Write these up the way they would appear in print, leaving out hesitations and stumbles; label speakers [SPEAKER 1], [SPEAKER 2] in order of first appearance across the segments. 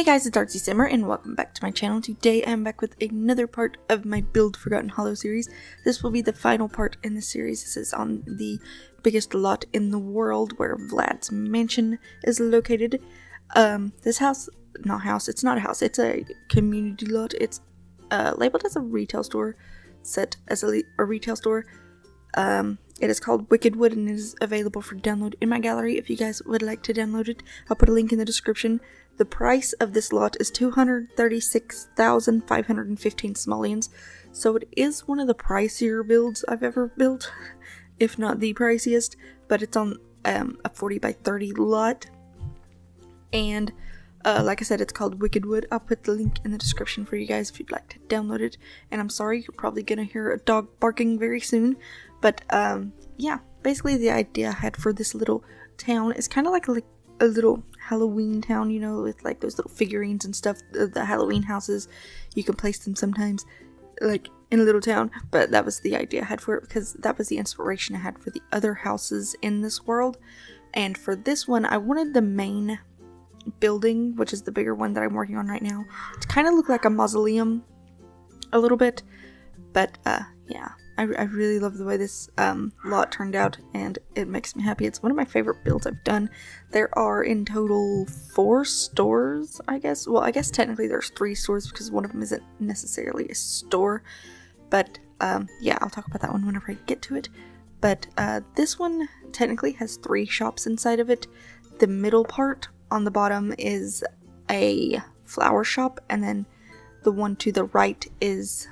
[SPEAKER 1] Hey guys, it's Simblr and welcome back to my channel. Today I'm back with another part of my Build Forgotten Hollow series. This will be the final part in the series. This is on the biggest lot in the world where Vlad's mansion is located. This house, it's not a house, it's a community lot. It's labeled as a retail store, set as a retail store. It is called Wickedwood and it is available for download in my gallery if you guys would like to download it. I'll put a link in the description. The price of this lot is 236,515 simoleons, so it is one of the pricier builds I've ever built, if not the priciest, but it's on a 40 by 30 lot, and like I said, it's called Wickedwood. I'll put the link in the description for you guys if you'd like to download it, and I'm sorry, you're probably gonna hear a dog barking very soon, but yeah, basically the idea I had for this little town is kind of like a little Halloween town, you know, with like those little figurines and stuff, the Halloween houses. You can place them sometimes like in a little town, but that was the idea I had for it because that was the inspiration I had for the other houses in this world. And for this one, I wanted the main building, which is the bigger one that I'm working on right now, to kind of look like a mausoleum a little bit, but yeah, I really love the way this lot turned out, and it makes me happy. It's one of my favorite builds I've done. There are in total 4 stores, I guess. Well, I guess technically there's 3 stores because one of them isn't necessarily a store. But yeah, I'll talk about that one whenever I get to it. But this one technically has 3 shops inside of it. The middle part on the bottom is a flower shop, and then the one to the right is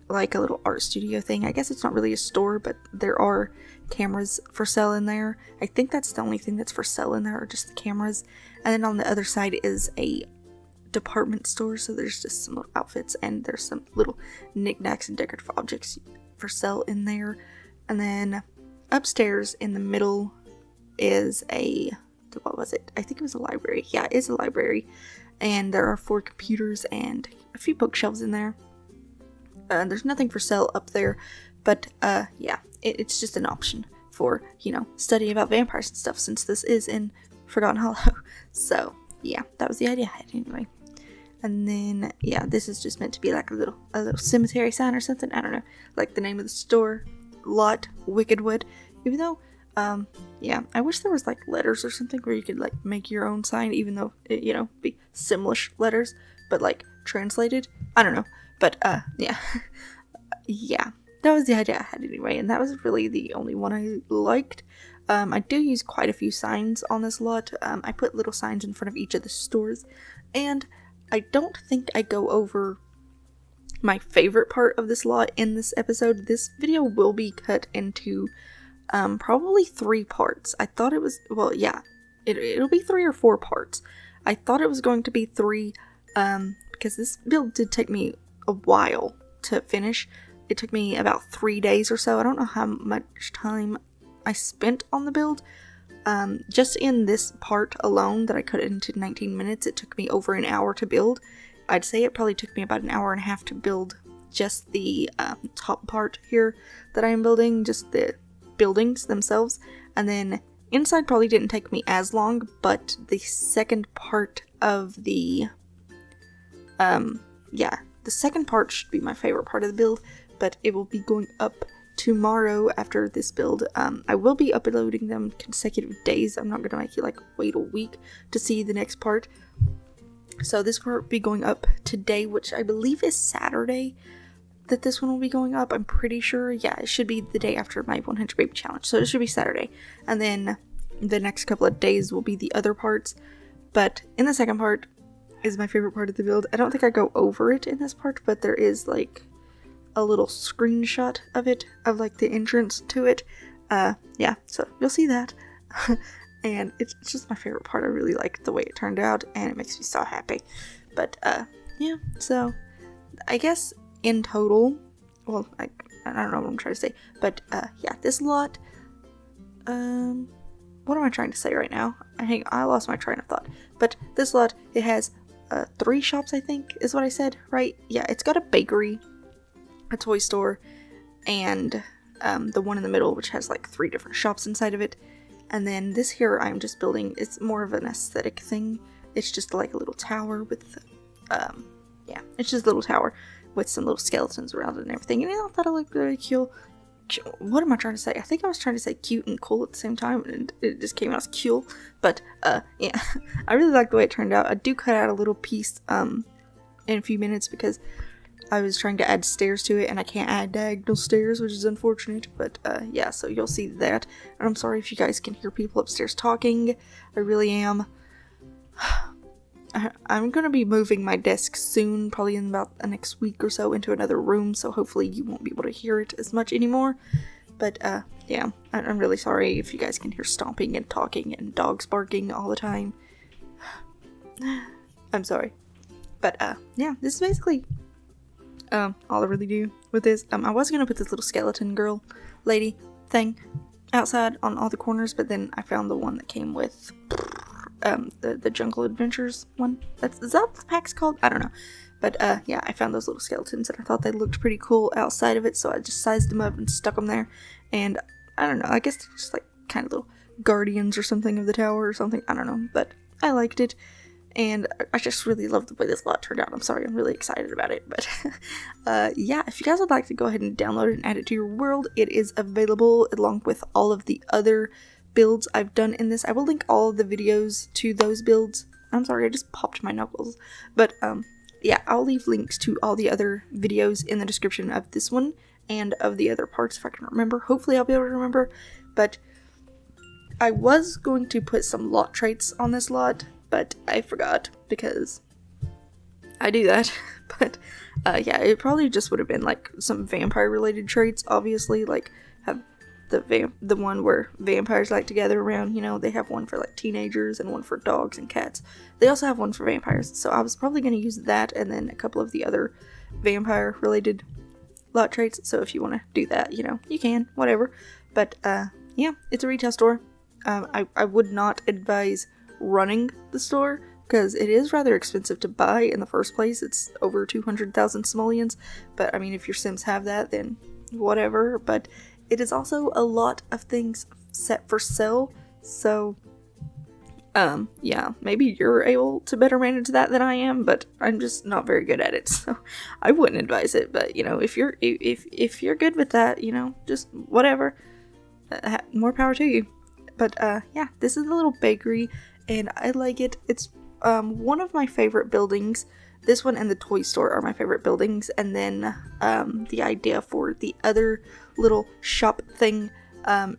[SPEAKER 1] like a little art studio thing. I guess it's not really a store, but there are cameras for sale in there. I think that's the only thing that's for sale in there, are just the cameras. And then on the other side is a department store, so there's just some little outfits and there's some little knickknacks and decorative objects for sale in there. And then upstairs in the middle is what was it? I think it was a library. Yeah, it is a library. And there are 4 computers and a few bookshelves in there. There's nothing for sale up there, but yeah, it's just an option for, you know, studying about vampires and stuff, since this is in Forgotten Hollow. So yeah, that was the idea I had anyway. And then yeah, this is just meant to be like a little cemetery sign or something. I don't know, like the name of the store, lot Wickedwood. Even though yeah, I wish there was like letters or something where you could like make your own sign, even though it, you know, be Simlish letters, but like translated. I don't know. But, yeah. Yeah, that was the idea I had anyway, and that was really the only one I liked. I do use quite a few signs on this lot. I put little signs in front of each of the stores, and I don't think I go over my favorite part of this lot in this episode. This video will be cut into, probably 3 parts. I thought it was, well, yeah, it'll be 3 or 4 parts. I thought it was going to be 3, because this build did take me a while to finish. It took me about 3 days or so. I don't know how much time I spent on the build. Just in this part alone that I cut into 19 minutes, it took me over an hour to build. I'd say it probably took me about an hour and a half to build just the top part here that I am building, just the buildings themselves. And then inside probably didn't take me as long, but the second part of the yeah, the second part should be my favorite part of the build, but it will be going up tomorrow after this build. I will be uploading them consecutive days. I'm not going to make you like wait a week to see the next part. So this part will be going up today, which I believe is Saturday that this one will be going up. I'm pretty sure. Yeah, it should be the day after my 100 baby challenge. So it should be Saturday. And then the next couple of days will be the other parts. But in the second part is my favorite part of the build. I don't think I go over it in this part, but there is like a little screenshot of it, of like the entrance to it. Yeah, so you'll see that. And it's just my favorite part. I really like the way it turned out, and it makes me so happy. But yeah, so I guess in total, well, I don't know what I'm trying to say, but yeah, this lot, what am I trying to say right now? I lost my train of thought. But this lot, it has 3 shops, I think, is what I said, right? Yeah, it's got a bakery, a toy store, and the one in the middle, which has like 3 different shops inside of it. And then this here I'm just building, it's more of an aesthetic thing. it's just like a little tower with, yeah, it's just a little tower with some little skeletons around it and everything. And I thought it looked really cute. What am I trying to say? I think I was trying to say cute and cool at the same time, and it just came out as cool. But, yeah, I really like the way it turned out. I do cut out a little piece, in a few minutes because I was trying to add stairs to it, and I can't add diagonal stairs, which is unfortunate. But, yeah, so you'll see that. And I'm sorry if you guys can hear people upstairs talking. I really am. I'm gonna be moving my desk soon, probably in about the next week or so, into another room, so hopefully you won't be able to hear it as much anymore. But, yeah, I'm really sorry if you guys can hear stomping and talking and dogs barking all the time. I'm sorry. But, yeah, this is basically, all I really do with this. I was gonna put this little skeleton girl lady thing outside on all the corners, but then I found the one that came with the Jungle Adventures one. Is that what the pack's called? I don't know. But, yeah, I found those little skeletons and I thought they looked pretty cool outside of it, so I just sized them up and stuck them there. And, I don't know, I guess they're just like kind of little guardians or something of the tower or something. I don't know, but I liked it. And I just really love the way this lot turned out. I'm sorry, I'm really excited about it. But, yeah, if you guys would like to go ahead and download it and add it to your world, it is available along with all of the other builds I've done in this. I will link all of the videos to those builds. I'm sorry, I just popped my knuckles. But, yeah, I'll leave links to all the other videos in the description of this one and of the other parts if I can remember. Hopefully I'll be able to remember. But I was going to put some lot traits on this lot, but I forgot because I do that. But, yeah, it probably just would have been like some vampire related traits, obviously, like have the one where vampires like to gather around, you know, they have one for like teenagers and one for dogs and cats. They also have one for vampires, so I was probably going to use that and then a couple of the other vampire related lot traits. So if you want to do that, you know, you can, whatever. But yeah, it's a retail store. I would not advise running the store because it is rather expensive to buy in the first place. It's over 200,000 simoleons, but I mean, if your Sims have that, then whatever. But it is also a lot of things set for sale, so, yeah, maybe you're able to better manage that than I am, but I'm just not very good at it, so I wouldn't advise it. But, you know, if you're good with that, you know, just whatever, more power to you. But, yeah, this is a little bakery, and I like it. It's, one of my favorite buildings. This one and the toy store are my favorite buildings, and then the idea for the other little shop thing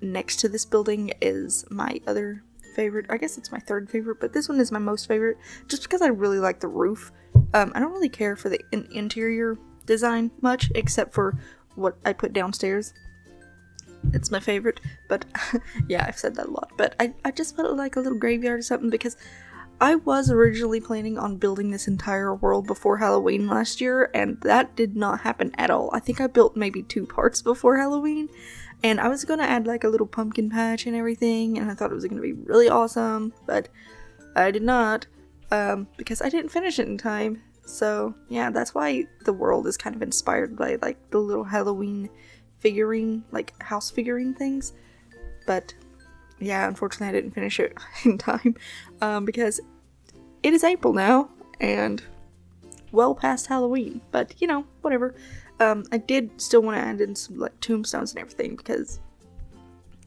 [SPEAKER 1] next to this building is my other favorite. I guess it's my third favorite, but this one is my most favorite just because I really like the roof. I don't really care for the interior design much, except for what I put downstairs. It's my favorite, but yeah, I've said that a lot. But I just put it like a little graveyard or something because I was originally planning on building this entire world before Halloween last year, and that did not happen at all. I think I built maybe 2 parts before Halloween, and I was going to add like a little pumpkin patch and everything, and I thought it was going to be really awesome, but I did not, because I didn't finish it in time. So yeah, that's why the world is kind of inspired by like the little Halloween figurine, like house figurine things. But yeah, unfortunately I didn't finish it in time, because it is April now, and well past Halloween, but you know, whatever. I did still want to add in some like tombstones and everything, because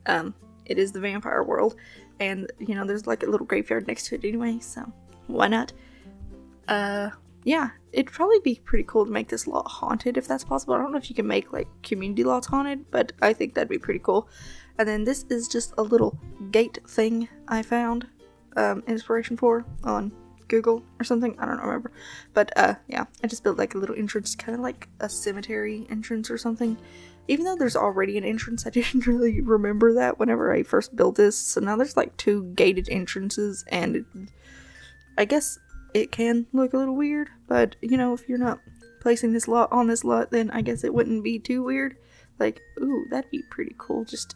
[SPEAKER 1] it is the vampire world, and you know, there's like a little graveyard next to it anyway, so why not? Yeah, it'd probably be pretty cool to make this lot haunted if that's possible. I don't know if you can make like community lots haunted, but I think that'd be pretty cool. And then this is just a little gate thing I found inspiration for on Google or something. I don't remember. But yeah, I just built like a little entrance, kind of like a cemetery entrance or something. Even though there's already an entrance, I didn't really remember that whenever I first built this. So now there's like 2 gated entrances, and I guess it can look a little weird. But, you know, if you're not placing this lot on this lot, then I guess it wouldn't be too weird. Like, ooh, that'd be pretty cool. Just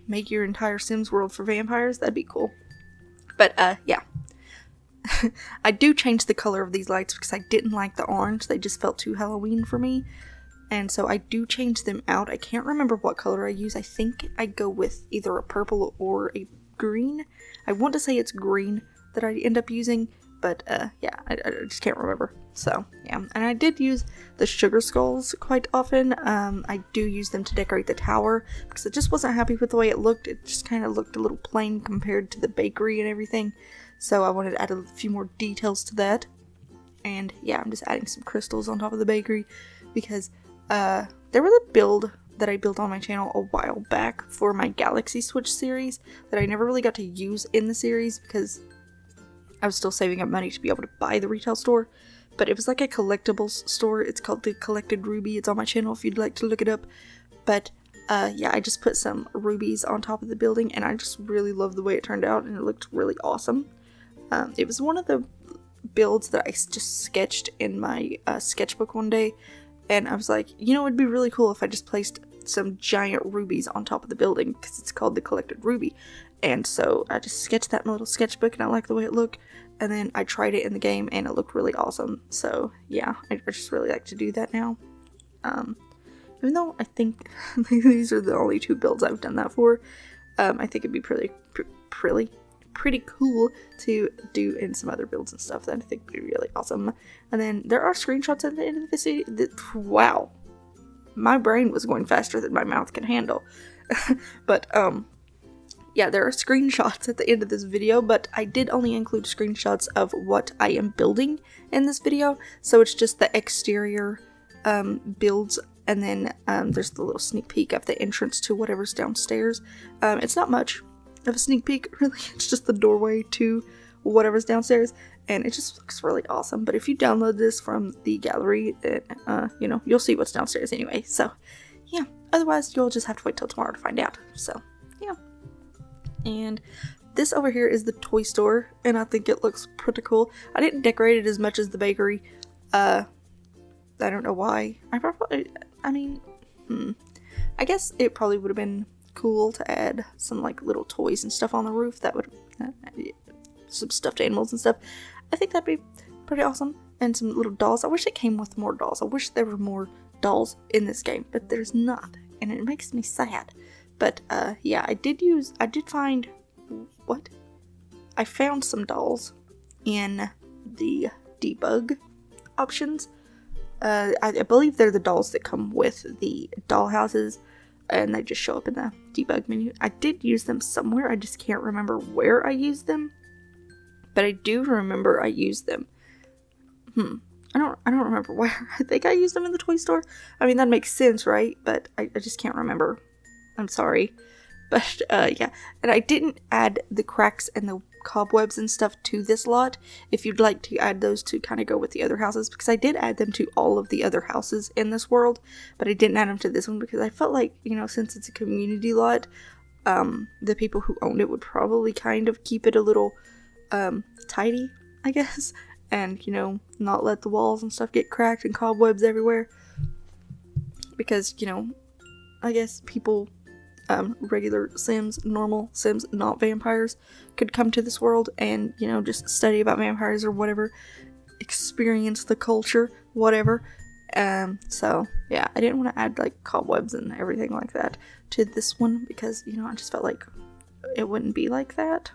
[SPEAKER 1] make your entire Sims world for vampires. That'd be cool. But, yeah. I do change the color of these lights because I didn't like the orange. They just felt too Halloween for me. And so I do change them out. I can't remember what color I use. I think I go with either a purple or a green. I want to say it's green, that I end up using, but yeah, I just can't remember. So yeah, and I did use the sugar skulls quite often. I do use them to decorate the tower because I just wasn't happy with the way it looked. It just kind of looked a little plain compared to the bakery and everything, so I wanted to add a few more details to that. And yeah, I'm just adding some crystals on top of the bakery because there was a build that I built on my channel a while back for my Galaxy Switch series that I never really got to use in the series because I was still saving up money to be able to buy the retail store. But it was like a collectibles store. It's called the Collected Ruby. It's on my channel if you'd like to look it up. But yeah, I just put some rubies on top of the building, and I just really loved the way it turned out, and it looked really awesome. It was one of the builds that I just sketched in my sketchbook one day, and I was like, you know, it'd be really cool if I just placed some giant rubies on top of the building because it's called the Collected Ruby. And so I just sketched that in my little sketchbook, and I liked the way it looked. And then I tried it in the game, and it looked really awesome. So yeah, I just really like to do that now. Even though I think these are the only 2 builds I've done that for, I think it'd be pretty cool to do in some other builds and stuff that I think would be really awesome. And then there are screenshots at the end of this video. Wow, my brain was going faster than my mouth can handle. But yeah, there are screenshots at the end of this video, but I did only include screenshots of what I am building in this video, so it's just the exterior builds, and then there's the little sneak peek of the entrance to whatever's downstairs. It's not much of a sneak peek, really. It's just the doorway to whatever's downstairs, and it just looks really awesome. But if you download this from the gallery, then you know, you'll see what's downstairs anyway. So yeah, otherwise you'll just have to wait till tomorrow to find out. So yeah. And this over here is the toy store, and I think it looks pretty cool. I didn't decorate it as much as the bakery. I don't know why. I guess it probably would have been cool to add some like little toys and stuff on the roof. That would some stuffed animals and stuff. I think that'd be pretty awesome. And some little dolls. I wish it came with more dolls. I wish there were more dolls in this game, but there's not, and it makes me sad. But yeah, I found some dolls in the debug options. I believe they're the dolls that come with the doll houses, and they just show up in the debug menu. I did use them somewhere, I just can't remember where I used them, but I do remember I used them. I don't remember where. I think I used them in the toy store. I mean, that makes sense, right? But I just can't remember. I'm sorry. But yeah, and I didn't add the cracks and the cobwebs and stuff to this lot. If you'd like to add those to kind of go with the other houses, because I did add them to all of the other houses in this world, but I didn't add them to this one because I felt like, you know, since it's a community lot, the people who owned it would probably kind of keep it a little tidy, I guess, and, you know, not let the walls and stuff get cracked and cobwebs everywhere, because, you know, I guess people, regular Sims, normal Sims, not vampires, could come to this world and, you know, just study about vampires or whatever, experience the culture, whatever. So yeah, I didn't want to add like cobwebs and everything like that to this one because, you know, I just felt like it wouldn't be like that.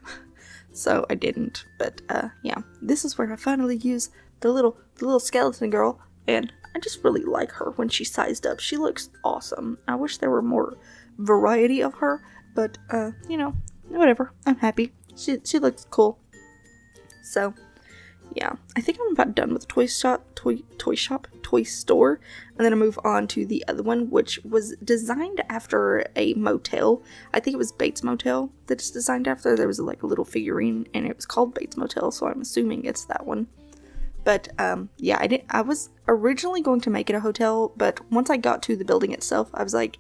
[SPEAKER 1] So I didn't. But yeah, this is where I finally use the little skeleton girl, and I just really like her when she's sized up. She looks awesome. I wish there were more variety of her, but you know, whatever. I'm happy. She looks cool. So yeah, I think I'm about done with the toy store, and then I move on to the other one, which was designed after a motel. I think it was Bates Motel that it's designed after. There was like a little figurine, and it was called Bates Motel, so I'm assuming it's that one. But yeah, I was originally going to make it a hotel, but once I got to the building itself, I was like,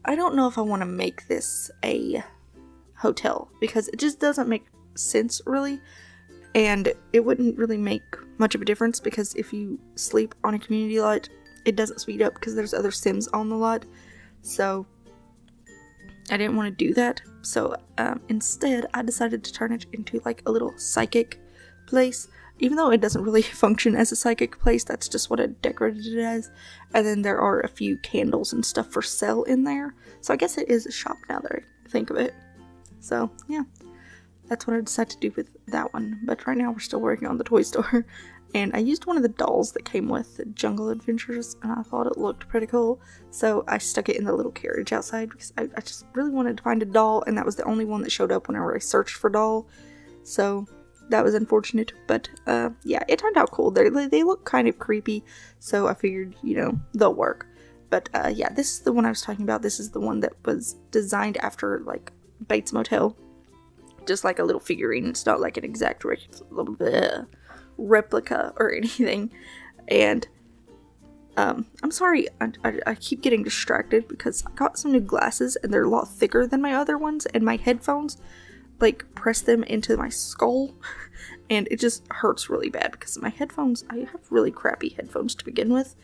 [SPEAKER 1] I don't know if I want to make this a hotel, because it just doesn't make sense, really. And it wouldn't really make much of a difference, because if you sleep on a community lot, it doesn't speed up because there's other Sims on the lot. So I didn't want to do that. So instead, I decided to turn it into like a little psychic place. Even though it doesn't really function as a psychic place, that's just what I decorated it as. And then there are a few candles and stuff for sale in there. So I guess it is a shop now that I think of it. So yeah. that's what I decided to do with that one. But right now we're still working on the toy store. And I used one of the dolls that came with Jungle Adventures, and I thought it looked pretty cool. So I stuck it in the little carriage outside because I just really wanted to find a doll, and that was the only one that showed up whenever I searched for doll. So that was unfortunate, but yeah, it turned out cool. They look kind of creepy, so I figured, you know, they'll work. But yeah, this is the one I was talking about. This is the one that was designed after, like, Bates Motel. Just like a little figurine. It's not like an exact replica or anything. And I'm sorry, I keep getting distracted because I got some new glasses and they're a lot thicker than my other ones, and my headphones like press them into my skull and it just hurts really bad because my headphones, I have really crappy headphones to begin with,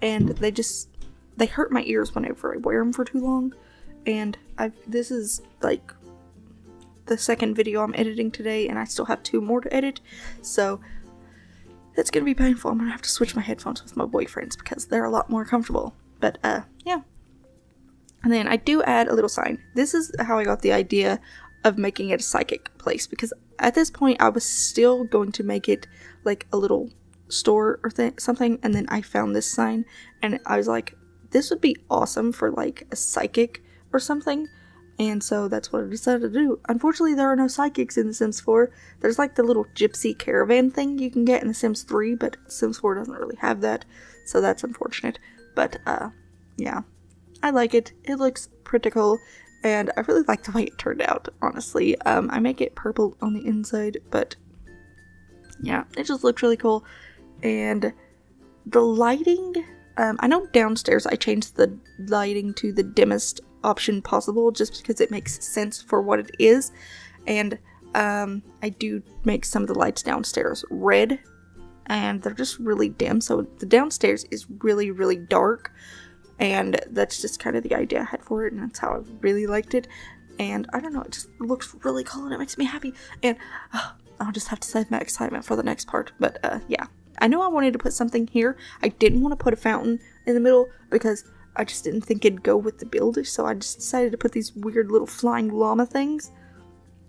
[SPEAKER 1] and they hurt my ears whenever I wear them for too long. And this is like the second video I'm editing today, and I still have 2 more to edit, so it's gonna be painful. I'm gonna have to switch my headphones with my boyfriend's because they're a lot more comfortable. But yeah. And then I do add a little sign. This is how I got the idea of making it a psychic place, because at this point I was still going to make it like a little store or something, and then I found this sign and I was like, this would be awesome for like a psychic or something. And so that's what I decided to do. Unfortunately, there are no psychics in The Sims 4. There's like the little gypsy caravan thing you can get in The Sims 3, but Sims 4 doesn't really have that, so that's unfortunate. But yeah, I like it. It looks pretty cool, and I really like the way it turned out, honestly. I make it purple on the inside, but yeah, it just looks really cool. And the lighting, I know downstairs I changed the lighting to the dimmest option possible just because it makes sense for what it is. And I do make some of the lights downstairs red, and they're just really dim, so the downstairs is really, really dark. And that's just kind of the idea I had for it, and that's how I really liked it. And I don't know, it just looks really cool and it makes me happy. And I'll just have to save my excitement for the next part. But yeah, I know I wanted to put something here. I didn't want to put a fountain in the middle because I just didn't think it'd go with the build. So I just decided to put these weird little flying llama things.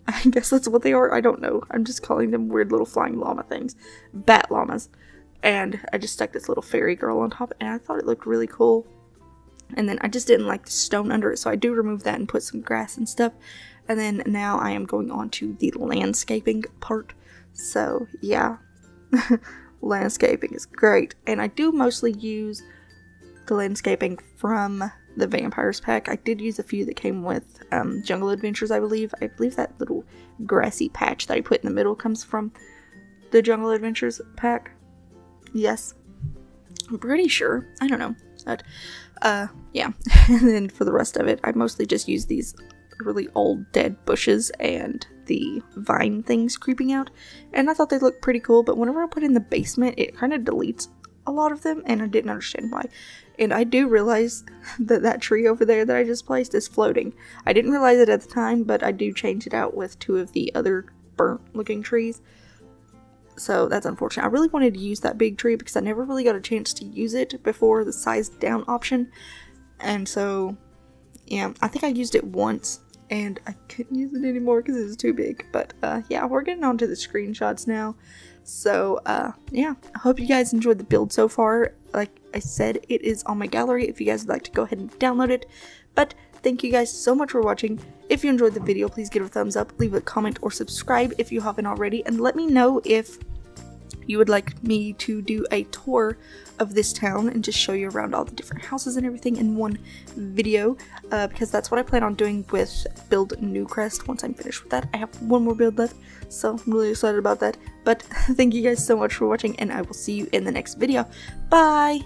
[SPEAKER 1] I guess that's what they are. I don't know. I'm just calling them weird little flying llama things. Bat llamas. And I just stuck this little fairy girl on top, and I thought it looked really cool. And then I just didn't like the stone under it, so I do remove that and put some grass and stuff. And then now I am going on to the landscaping part. So yeah, landscaping is great. And I do mostly use the landscaping from the Vampires pack. I did use a few that came with Jungle Adventures, I believe. I believe that little grassy patch that I put in the middle comes from the Jungle Adventures pack. Yes, I'm pretty sure. I don't know. But yeah. And then for the rest of it, I mostly just use these really old dead bushes and the vine things creeping out. And I thought they looked pretty cool, but whenever I put in the basement, it kind of deletes a lot of them, and I didn't understand why. And I do realize that that tree over there that I just placed is floating. I didn't realize it at the time, but I do change it out with 2 of the other burnt looking trees. So that's unfortunate. I really wanted to use that big tree because I never really got a chance to use it before the size down option. And so, yeah, I think I used it once and I couldn't use it anymore because it was too big. But yeah, we're getting on to the screenshots now. So yeah, I hope you guys enjoyed the build so far. Like I said, it is on my gallery if you guys would like to go ahead and download it. But thank you guys so much for watching. If you enjoyed the video, please give it a thumbs up, leave a comment, or subscribe if you haven't already, and let me know if you would like me to do a tour of this town and just show you around all the different houses and everything in one video, because that's what I plan on doing with Build Newcrest. Once I'm finished with that, I have 1 more build left, so I'm really excited about that. But thank you guys so much for watching, and I will see you in the next video. Bye!